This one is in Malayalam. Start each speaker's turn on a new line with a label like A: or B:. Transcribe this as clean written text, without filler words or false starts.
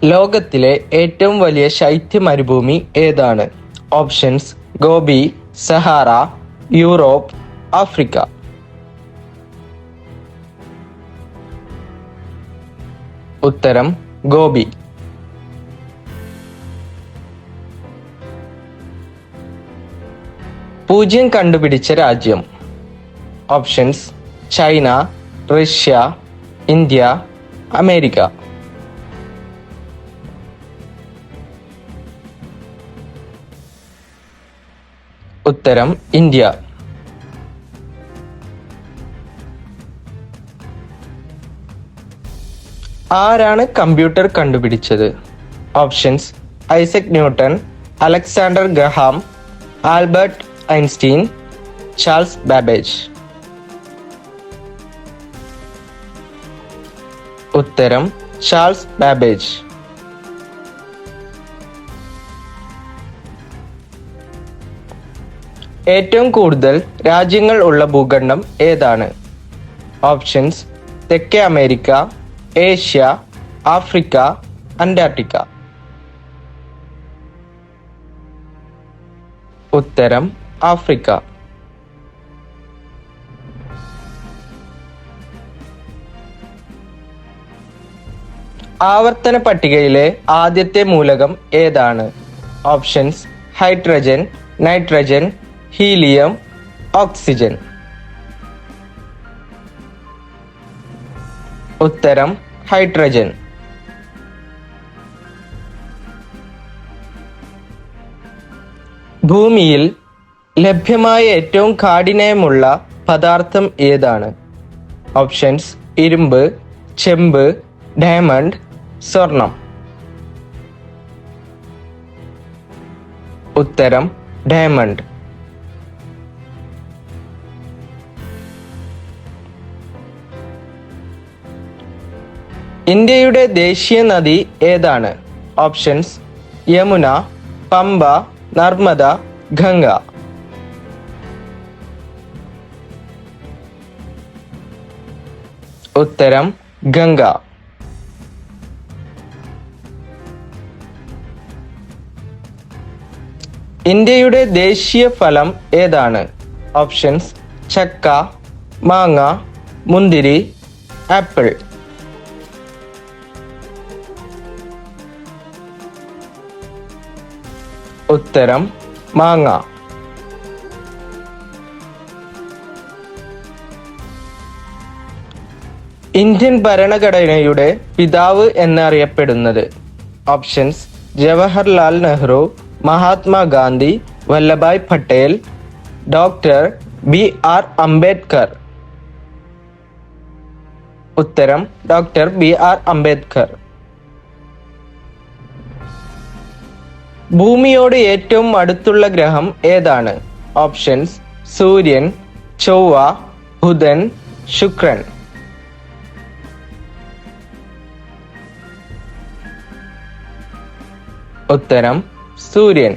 A: ലോകത്തിലെ ഏറ്റവും വലിയ ശൈത്യ മരുഭൂമി ഏതാണ്? Options: gobi, Sahara, Europe, Africa. ഉത്തരം: ഗോബി. പൂജ്യം കണ്ടുപിടിച്ച രാജ്യം. Options: China, Russia, India, America. ഉത്തരം: ഇന്ത്യ. ആരാണ് കമ്പ്യൂട്ടർ കണ്ടുപിടിച്ചത്? Options: Isaac Newton, Alexander Graham, Albert Einstein, Charles Babbage. ഉത്തരം: ചാൾസ് ബാബേജ്. ഏറ്റവും കൂടുതൽ രാജ്യങ്ങൾ ഉള്ള ഭൂഖണ്ഡം ഏതാണ്? ഓപ്ഷൻസ്: തെക്കേ അമേരിക്ക, ഏഷ്യ, ആഫ്രിക്ക, അന്റാർട്ടിക്ക. ഉത്തരം: ആഫ്രിക്ക. ആവർത്തന പട്ടികയിലെ ആദ്യത്തെ മൂലകം ഏതാണ്? Options: hydrogen, nitrogen, helium, oxygen. ഉത്തരം: ഹൈഡ്രജൻ. ഭൂമിയിൽ ലഭ്യമായ ഏറ്റവും കാഠിന്യമുള്ള പദാർത്ഥം ഏതാണ്? ഓപ്ഷൻസ്: ഇരുമ്പ്, ചെമ്പ്, ഡയമണ്ട്, സ്വർണം. ഉത്തരം: ഡയമണ്ട്. ഇന്ത്യയുടെ ദേശീയ നദി ഏതാണ്? ഓപ്ഷൻസ്: യമുന, പമ്പ, നർമ്മദ, ഗംഗ. ഉത്തരം: ഗംഗ. ഇന്ത്യയുടെ ദേശീയ ഫലം ഏതാണ്? ഓപ്ഷൻസ്: ചക്ക, മാങ്ങ, മുന്തിരി, ആപ്പിൾ. ഉത്തരം: മാങ്ങ. ഇന്ത്യൻ ഭരണഘടനയുടെ പിതാവ് എന്നറിയപ്പെടുന്നത്? Options: Jawaharlal Nehru, Mahatma Gandhi, Vallabhbhai Patel, doctor BR. Ambedkar. ഉത്തരം: ഡോക്ടർ ബി.ആർ. അംബേദ്കർ. ഭൂമിയോട് ഏറ്റവും അടുത്തുള്ള ഗ്രഹം ഏതാണ്? ഓപ്ഷൻസ്: സൂര്യൻ, ചൊവ്വ, ബുധൻ, ശുക്രൻ. ഉത്തരം: സൂര്യൻ.